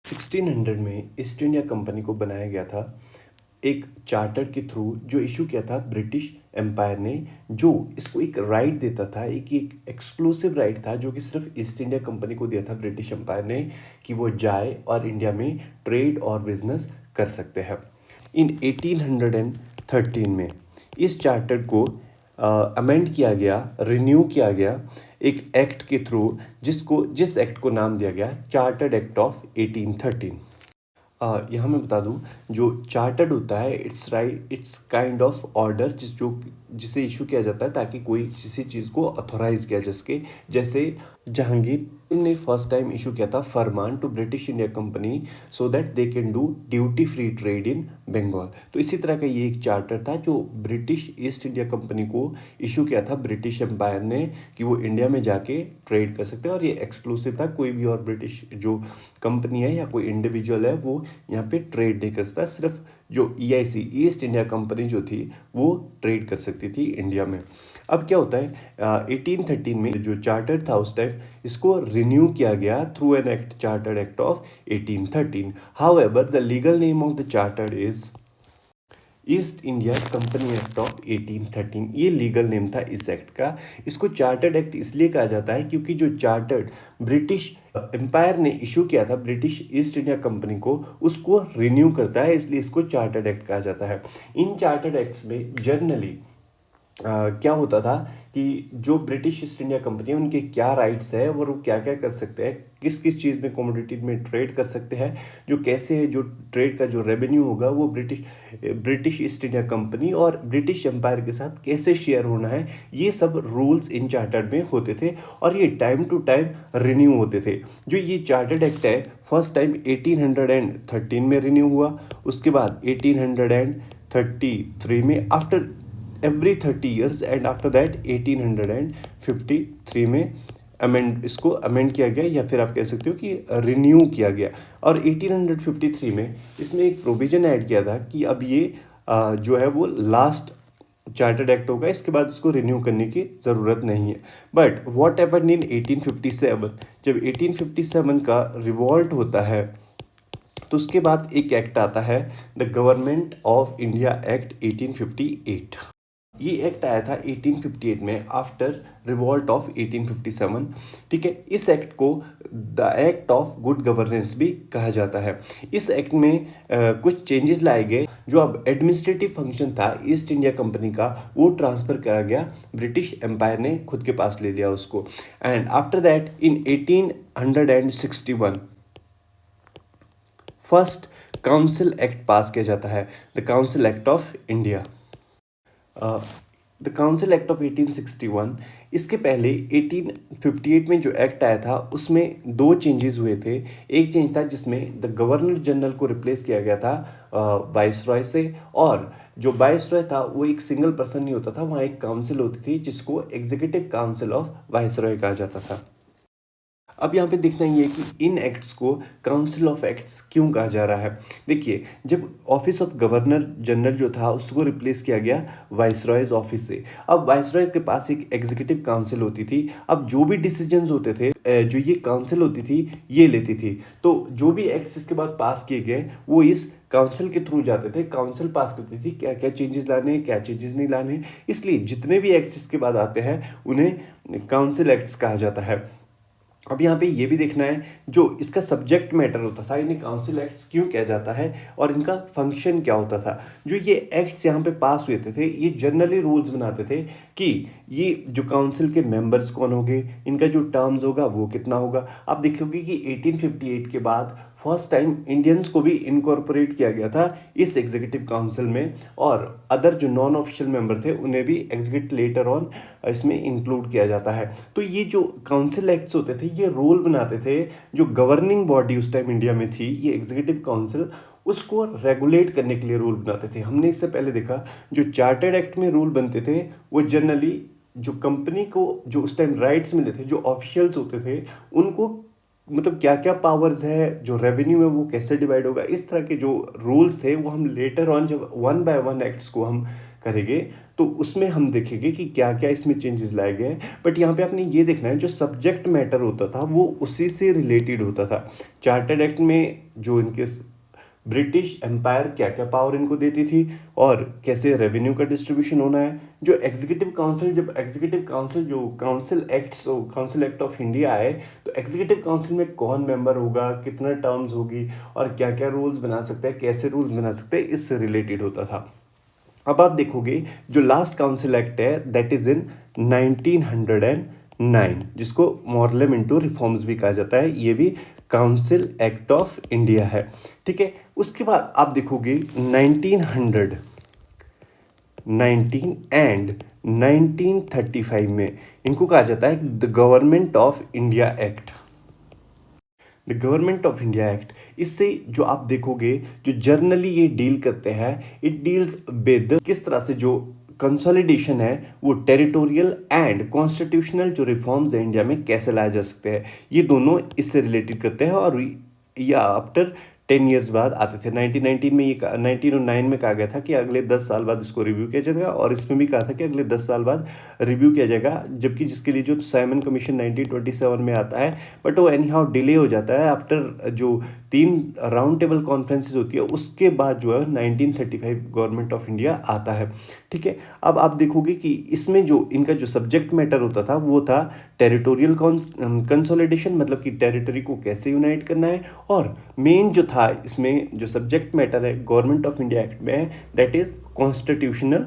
1600 में east India company को बनाया गया था एक चार्टर के थ्रू जो इशू किया था ब्रिटिश एम्पायर ने, जो इसको एक राइट देता था, एक एक्सक्लूसिव राइट था जो कि सिर्फ ईस्ट इंडिया कंपनी को दिया था ब्रिटिश एम्पायर ने कि वो जाए और इंडिया में ट्रेड और बिजनेस कर सकते हैं। इन 1813 में इस चार्टर को अमेंड किया गया, रिन्यू किया गया एक एक्ट के थ्रू, जिस एक्ट को नाम दिया गया चार्टर्ड एक्ट ऑफ 1813। यहाँ मैं बता दूँ, जो चार्टर्ड होता है इट्स काइंड ऑफ ऑर्डर जिसे इशू किया जाता है ताकि कोई किसी चीज़ को अथोराइज किया जा सके। जैसे जहांगीर ने फर्स्ट टाइम इशू किया था फरमान to British India company so that they can do duty free trade in Bengal. तो इसी तरह का ये एक चार्टर था जो ब्रिटिश ईस्ट इंडिया कंपनी को इशू किया था ब्रिटिश एम्पायर ने कि वो इंडिया में जाके ट्रेड कर सकते हैं, और ये एक्सक्लूसिव था, कोई भी और ब्रिटिश जो कंपनी है या कोई इंडिविजुअल है वो यहाँ पे ट्रेड नहीं कर सकता। सिर्फ जो ईआईसी ईस्ट इंडिया कंपनी जो थी वो ट्रेड कर सकती थी इंडिया में। अब क्या होता है, 1813 में जो चार्टर था उस टाइम इसको रिन्यू किया गया through an act, chartered act of 1813। However the legal name of the charter is east India company act of 1813। ये लीगल नेम था इस एक्ट का। इसको चार्टर्ड एक्ट इसलिए कहा जाता है क्योंकि जो चार्टर्ड ब्रिटिश एम्पायर ने इशू किया था ब्रिटिश ईस्ट इंडिया कंपनी को, उसको रिन्यू करता है, इसलिए इसको चार्टर्ड एक्ट कहा जाता है। इन चार्टर्ड एक्ट्स में जनरली क्या होता था कि जो ब्रिटिश ईस्ट इंडिया कंपनी है उनके क्या राइट्स है और वो क्या क्या कर सकते हैं, किस किस चीज़ में कमोडिटी में ट्रेड कर सकते हैं, जो कैसे है, जो ट्रेड का जो रेवेन्यू होगा वो ब्रिटिश ईस्ट इंडिया कंपनी और ब्रिटिश एम्पायर के साथ कैसे शेयर होना है, ये सब रूल्स इन चार्टर्ड में होते थे और ये टाइम टू टाइम रिन्यू होते थे। जो ये चार्टर्ड एक्ट है फर्स्ट टाइम 1813 में रिन्यू हुआ, उसके बाद 1833 में, after every 30 years, and after that 1853 में इसको अमेंड किया गया, या फिर आप कह सकते हो कि रिन्यू किया गया। और 1853 में इसमें एक प्रोविजन ऐड किया था कि अब ये जो है वो लास्ट चार्टर्ड एक्ट होगा, इसके बाद इसको रिन्यू करने की ज़रूरत नहीं है। बट व्हाट हैपेंड इन 1857, जब 1857 का रिवॉल्ट होता है तो उसके बाद एक एक्ट आता है, the government of India act 1858। ये एक्ट आया था 1858 में आफ्टर रिवॉल्ट ऑफ 1857। ठीक है, इस एक्ट को the act of good governance भी कहा जाता है। इस एक्ट में कुछ चेंजेस लाए गए, जो अब एडमिनिस्ट्रेटिव फंक्शन था ईस्ट इंडिया कंपनी का वो ट्रांसफ़र करा गया, ब्रिटिश एम्पायर ने खुद के पास ले लिया उसको। And after that in 1861 first council act पास किया जाता है, the council act of India. The council act of 1861। इसके पहले 1858 में जो एक्ट आया था उसमें दो चेंजेस हुए थे। एक चेंज था जिसमें द गवर्नर जनरल को रिप्लेस किया गया था वाइसरॉय से, और जो वाइसरॉय था वो एक सिंगल पर्सन नहीं होता था, वहाँ एक काउंसिल होती थी जिसको एग्जीक्यूटिव काउंसिल ऑफ वाइसरॉय कहा जाता था। अब यहाँ पे देखना ये है कि इन एक्ट्स को काउंसिल ऑफ एक्ट्स क्यों कहा जा रहा है। देखिए, जब ऑफिस ऑफ गवर्नर जनरल जो था उसको रिप्लेस किया गया वाइसरॉयज ऑफिस से, अब वाइसरॉय के पास एक एग्जीक्यूटिव काउंसिल होती थी। अब जो भी डिसीजंस होते थे जो ये काउंसिल होती थी ये लेती थी, तो जो भी एक्ट्स इसके बाद पास किए गए वो इस काउंसिल के थ्रू जाते थे। काउंसिल पास करती थी क्या क्या चेंजेस लाने हैं, क्या चेंजेस नहीं लाने हैं, इसलिए जितने भी एक्ट्स इसके बाद आते हैं उन्हें काउंसिल एक्ट्स कहा जाता है। अब यहाँ पे ये भी देखना है जो इसका सब्जेक्ट मैटर होता था, इन्हें काउंसिल एक्ट्स क्यों किया जाता है और इनका फंक्शन क्या होता था। जो ये एक्ट्स यहाँ पे पास हुए थे ये जनरली रूल्स बनाते थे कि ये जो काउंसिल के मेंबर्स कौन होंगे, इनका जो टर्म्स होगा वो कितना होगा। आप देखोगे कि 1858 के बाद फर्स्ट टाइम इंडियंस को भी इनकॉर्पोरेट किया गया था इस एग्जीक्यूटिव काउंसिल में, और अदर जो नॉन ऑफिशियल मेंबर थे उन्हें भी एग्जीक्यूट लेटर ऑन इसमें इंक्लूड किया जाता है। तो ये जो काउंसिल एक्ट्स होते थे ये रूल बनाते थे, जो गवर्निंग बॉडी उस टाइम इंडिया में थी ये एग्जीक्यूटिव काउंसिल, उसको रेगुलेट करने के लिए रूल बनाते थे। हमने इससे पहले देखा जो चार्टर्ड एक्ट में रूल बनते थे वो जनरली जो कंपनी को जो उस टाइम राइट्स मिले थे, जो ऑफिशियल्स होते थे उनको मतलब क्या क्या पावर्स है, जो रेवेन्यू है वो कैसे डिवाइड होगा, इस तरह के जो रूल्स थे वो हम लेटर ऑन जब वन बाय वन एक्ट्स को हम करेंगे तो उसमें हम देखेंगे कि क्या क्या इसमें चेंजेस लाए गए हैं। बट यहाँ पे आपने ये देखना है जो सब्जेक्ट मैटर होता था वो उसी से रिलेटेड होता था। चार्टर्ड एक्ट में जो इनके ब्रिटिश एम्पायर क्या क्या पावर इनको देती थी और कैसे रेवेन्यू का डिस्ट्रीब्यूशन होना है। जो एग्जीक्यूटिव काउंसिल, जब एग्जीक्यूटिव काउंसिल जो काउंसिल एक्ट ऑफ इंडिया आए तो एग्जीक्यूटिव काउंसिल में कौन मेंबर होगा, कितना टर्म्स होगी और क्या क्या रूल्स बना सकते हैं, कैसे रूल्स बना सकते हैं, इससे रिलेटेड होता था। अब आप देखोगे जो लास्ट काउंसिल एक्ट है दैट इज इन 1909, जिसको मॉरले मिंटो रिफॉर्म्स भी कहा जाता है, ये भी काउंसिल एक्ट ऑफ इंडिया है। ठीक है, उसके बाद आप देखोगे 1900, 19 एंड 1935 में इनको कहा जाता है the government of India act. The government of India act, इससे जो आप देखोगे जो जर्नली ये डील करते हैं, इट डील्स विद किस तरह से जो कंसोलिडेशन है वो टेरिटोरियल एंड कॉन्स्टिट्यूशनल जो रिफॉर्म्स है इंडिया में कैसे लाए जा सकते हैं, ये दोनों इससे रिलेटेड करते हैं। और ये आफ्टर 10 ईयर्स बाद आते थे। 1919 में ये 1909 में कहा गया था कि अगले 10 साल बाद इसको रिव्यू किया जाएगा और इसमें भी कहा था कि अगले 10 साल बाद रिव्यू किया जाएगा, जबकि जिसके लिए जो साइमन कमीशन 1927 में आता है, बट वो एनी हाउ डिले हो जाता है आफ्टर जो 3 राउंड टेबल कॉन्फ्रेंसेज होती है उसके बाद जो है 1935 गवर्नमेंट ऑफ इंडिया आता है। ठीक है, अब आप देखोगे कि इसमें जो इनका जो सब्जेक्ट मैटर होता था वो था टेरिटोरियल कंसोलिडेशन, मतलब कि टेरिटरी को कैसे यूनाइट करना है, और मेन जो था इसमें जो सब्जेक्ट मैटर है गवर्नमेंट ऑफ इंडिया एक्ट में दैट इज कॉन्स्टिट्यूशनल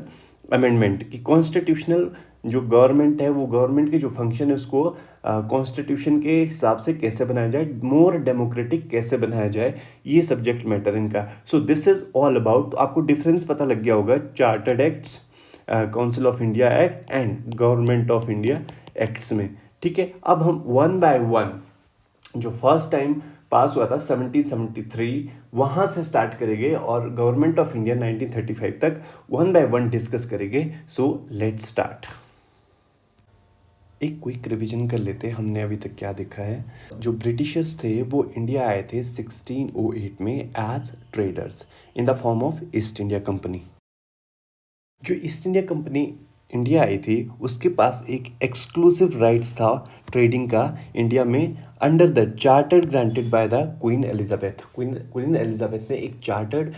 अमेंडमेंट, कि कॉन्स्टिट्यूशनल जो गवर्नमेंट है वो गवर्नमेंट के जो फंक्शन है उसको कॉन्स्टिट्यूशन के हिसाब से कैसे बनाया जाए, मोर डेमोक्रेटिक कैसे बनाया जाए, ये सब्जेक्ट मैटर इनका। So this is all about, तो आपको डिफरेंस पता लग गया होगा chartered acts, council of India act and government of India acts में। ठीक है, अब हम वन बाय वन जो फर्स्ट टाइम पास हुआ था 1773 वहाँ से स्टार्ट करेंगे और गवर्नमेंट ऑफ इंडिया 1935 तक वन बाय वन डिस्कस करेंगे। So let's start. एक क्विक रिवीजन कर लेते हैं हमने अभी तक क्या देखा है। जो ब्रिटिशर्स थे वो इंडिया आए थे 1608 में as traders in the form of East India company. जो ईस्ट इंडिया कंपनी इंडिया आई थी उसके पास एक एक्सक्लूसिव राइट्स था ट्रेडिंग का इंडिया में under the chartered granted by the queen Elizabeth. Queen Elizabeth ने एक चार्टर्ड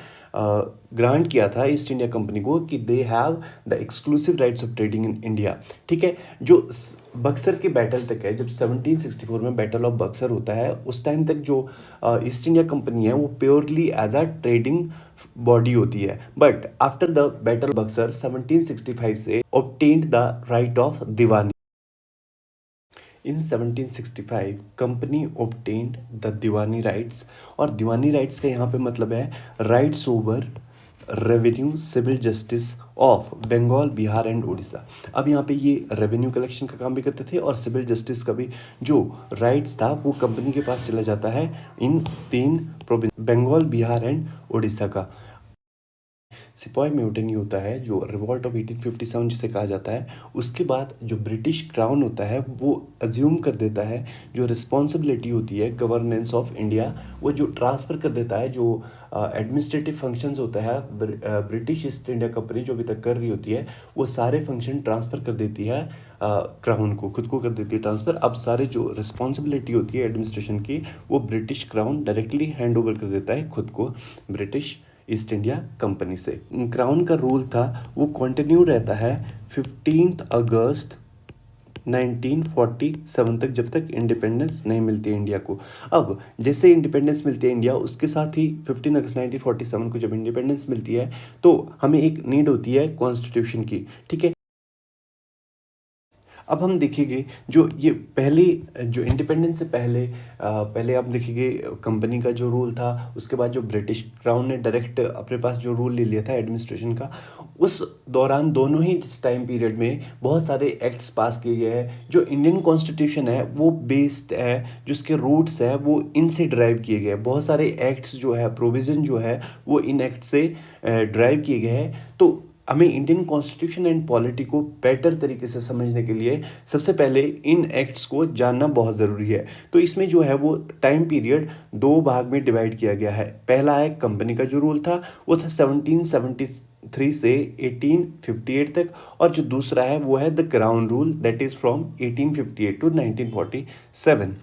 ग्रांट किया था ईस्ट इंडिया कंपनी को कि they have the exclusive rights of trading in India. ठीक है, जो बक्सर के बैटल तक है, जब 1764 में बैटल ऑफ बक्सर होता है उस टाइम तक जो ईस्ट इंडिया कंपनी है वो purely as a trading body होती है। But after the battle Buxar 1765 से obtained the right of Diwani. In 1765 कंपनी obtained the दिवानी राइट्स, और दिवानी राइट्स का यहाँ पे मतलब है rights over revenue civil justice of Bengal, Bihar and Orissa. अब यहाँ पे ये रेवेन्यू कलेक्शन का काम भी करते थे और सिविल जस्टिस का भी जो राइट्स था वो कंपनी के पास चला जाता है इन 3 प्रोविंस, बंगाल, बिहार एंड उड़ीसा का। सिपाही म्यूटिनी होता है जो रिवॉल्ट ऑफ 1857 जिसे कहा जाता है, उसके बाद जो ब्रिटिश क्राउन होता है वो अज्यूम कर देता है जो रिस्पॉन्सिबिलिटी होती है गवर्नेंस ऑफ इंडिया, वो जो ट्रांसफ़र कर देता है जो एडमिनिस्ट्रेटिव फंक्शंस होता है ब्रिटिश ईस्ट इंडिया कंपनी जो अभी तक कर रही होती है वो सारे फंक्शन ट्रांसफ़र कर देती है क्राउन को, खुद को कर देती है ट्रांसफ़र। अब सारे जो रिस्पॉन्सिबिलिटी होती है एडमिनिस्ट्रेशन की वो British crown directly hand over कर देता है खुद को ब्रिटिश ईस्ट इंडिया कंपनी से। क्राउन का रूल था वो कंटिन्यू रहता है 15 अगस्त 1947 तक, जब तक इंडिपेंडेंस नहीं मिलती है इंडिया को। अब जैसे इंडिपेंडेंस मिलती है इंडिया उसके साथ ही 15 अगस्त 1947 को जब इंडिपेंडेंस मिलती है तो हमें एक नीड होती है कॉन्स्टिट्यूशन की। ठीक है, अब हम देखेंगे जो ये पहले जो इंडिपेंडेंस से पहले आप देखेंगे कंपनी का जो रूल था, उसके बाद जो ब्रिटिश क्राउन ने डायरेक्ट अपने पास जो रूल ले लिया था एडमिनिस्ट्रेशन का, उस दौरान दोनों ही टाइम पीरियड में बहुत सारे एक्ट्स पास किए गए हैं। जो इंडियन कॉन्स्टिट्यूशन है वो बेस्ड है, जो इसके रूट्स है वो इनसे ड्राइव किए गए हैं। बहुत सारे एक्ट्स जो है प्रोविज़न जो है वो इन एक्ट से ड्राइव किए गए हैं। तो हमें इंडियन कॉन्स्टिट्यूशन एंड पॉलिटी को बेटर तरीके से समझने के लिए सबसे पहले इन एक्ट्स को जानना बहुत ज़रूरी है। तो इसमें जो है वो टाइम पीरियड 2 भाग में डिवाइड किया गया है। पहला है कंपनी का जो रूल था वो था 1803 से 1858 तक, और जो दूसरा है वो है the crown rule, that is from 1858 to 1947।